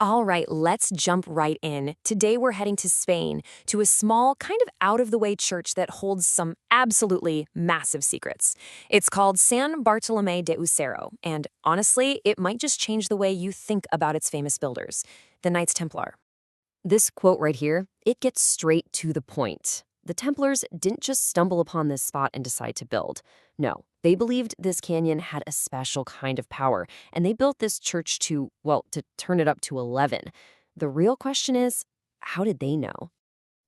All right, let's jump right in. Today we're heading to Spain, to a small, kind of out-of-the-way church that holds some absolutely massive secrets. It's called San Bartolomé de Usero, and honestly, it might just change the way you think about its famous builders, the Knights Templar. This quote right here, it gets straight to the point. The Templars didn't just stumble upon this spot and decide to build. No, they believed this canyon had a special kind of power, and they built this church to turn it up to 11. The real question is, how did they know?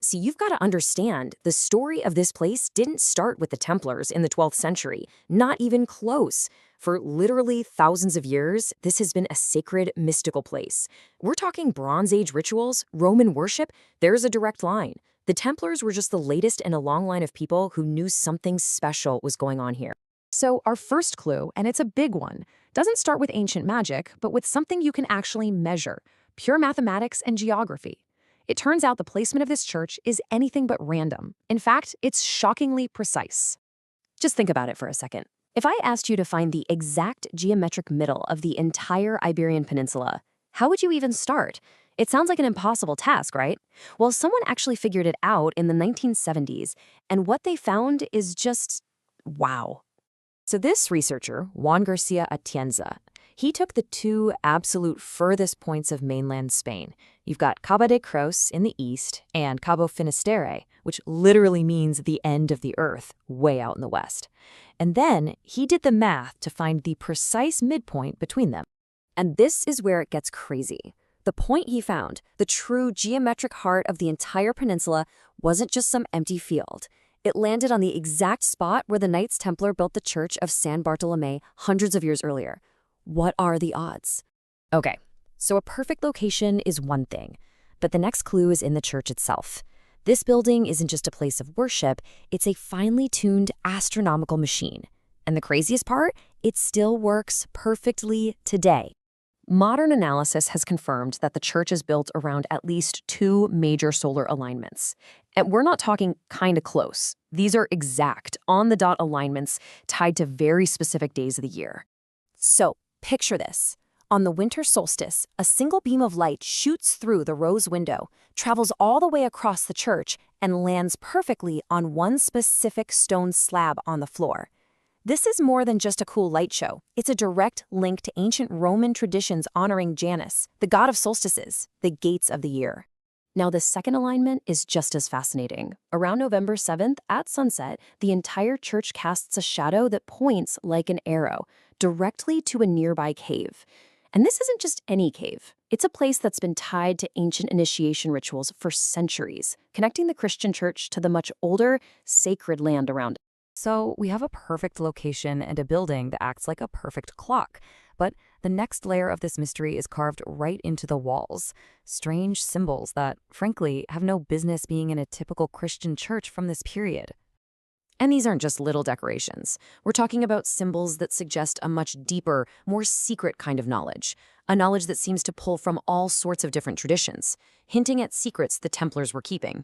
See, you've got to understand, the story of this place didn't start with the Templars in the 12th century, not even close. For literally thousands of years, this has been a sacred, mystical place. We're talking Bronze Age rituals, Roman worship, there's a direct line. The Templars were just the latest in a long line of people who knew something special was going on here. So our first clue, and it's a big one, doesn't start with ancient magic, but with something you can actually measure, pure mathematics and geography. It turns out the placement of this church is anything but random. In fact, it's shockingly precise. Just think about it for a second. If I asked you to find the exact geometric middle of the entire Iberian Peninsula, how would you even start? It sounds like an impossible task, right? Well, someone actually figured it out in the 1970s, and what they found is just wow. So this researcher, Juan Garcia Atienza, he took the two absolute furthest points of mainland Spain. You've got Cabo de Creus in the east and Cabo Finisterre, which literally means the end of the earth, way out in the west. And then he did the math to find the precise midpoint between them. And this is where it gets crazy. The point he found, the true geometric heart of the entire peninsula, wasn't just some empty field. It landed on the exact spot where the Knights Templar built the church of San Bartolomé hundreds of years earlier. What are the odds? Okay, so a perfect location is one thing, but the next clue is in the church itself. This building isn't just a place of worship, it's a finely tuned astronomical machine. And the craziest part, it still works perfectly today. Modern analysis has confirmed that the church is built around at least two major solar alignments. And we're not talking kind of close. These are exact, on-the-dot alignments tied to very specific days of the year. So, picture this. On the winter solstice, a single beam of light shoots through the rose window, travels all the way across the church, and lands perfectly on one specific stone slab on the floor. This is more than just a cool light show. It's a direct link to ancient Roman traditions honoring Janus, the god of solstices, the gates of the year. Now, the second alignment is just as fascinating. Around November 7th, at sunset, the entire church casts a shadow that points like an arrow directly to a nearby cave. And this isn't just any cave. It's a place that's been tied to ancient initiation rituals for centuries, connecting the Christian church to the much older, sacred land around it. So we have a perfect location and a building that acts like a perfect clock. But the next layer of this mystery is carved right into the walls. Strange symbols that, frankly, have no business being in a typical Christian church from this period. And these aren't just little decorations. We're talking about symbols that suggest a much deeper, more secret kind of knowledge. A knowledge that seems to pull from all sorts of different traditions, hinting at secrets the Templars were keeping.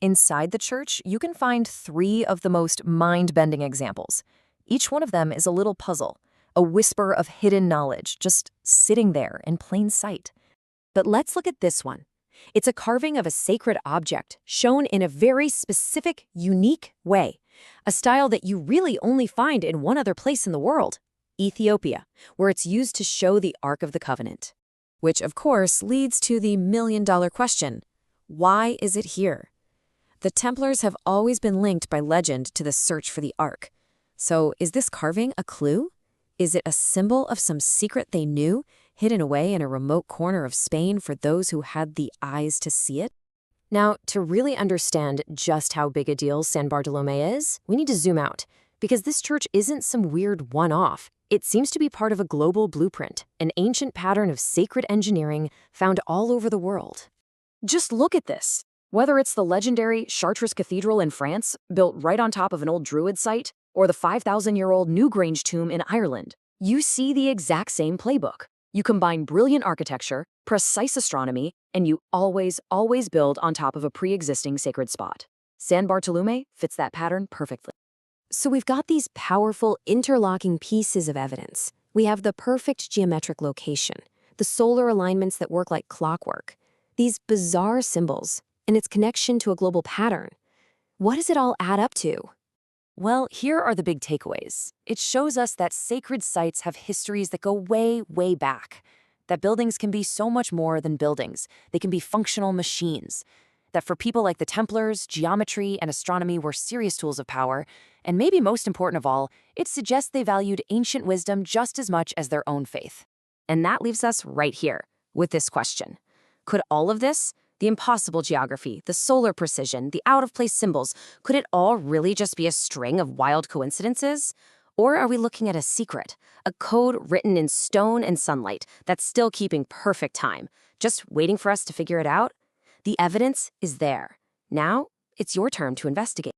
Inside the church, you can find three of the most mind-bending examples. Each one of them is a little puzzle, a whisper of hidden knowledge just sitting there in plain sight. But let's look at this one. It's a carving of a sacred object shown in a very specific, unique way, a style that you really only find in one other place in the world, Ethiopia, where it's used to show the Ark of the Covenant. Which, of course, leads to the million-dollar question: why is it here? The Templars have always been linked by legend to the search for the Ark. So is this carving a clue? Is it a symbol of some secret they knew, hidden away in a remote corner of Spain for those who had the eyes to see it? Now, to really understand just how big a deal San Bartolomé is, we need to zoom out, because this church isn't some weird one-off. It seems to be part of a global blueprint, an ancient pattern of sacred engineering found all over the world. Just look at this. Whether it's the legendary Chartres Cathedral in France, built right on top of an old Druid site, or the 5,000-year-old Newgrange tomb in Ireland, you see the exact same playbook. You combine brilliant architecture, precise astronomy, and you always build on top of a pre-existing sacred spot. San Bartolomé fits that pattern perfectly. So we've got these powerful interlocking pieces of evidence. We have the perfect geometric location, the solar alignments that work like clockwork, these bizarre symbols, and its connection to a global pattern. What does it all add up to? Well, here are the big takeaways. It shows us that sacred sites have histories that go way, way back. That buildings can be so much more than buildings. They can be functional machines. That for people like the Templars, geometry and astronomy were serious tools of power. And maybe most important of all, it suggests they valued ancient wisdom just as much as their own faith. And that leaves us right here with this question. Could all of this, the impossible geography, the solar precision, the out-of-place symbols, could it all really just be a string of wild coincidences? Or are we looking at a secret, a code written in stone and sunlight that's still keeping perfect time, just waiting for us to figure it out? The evidence is there. Now, it's your turn to investigate.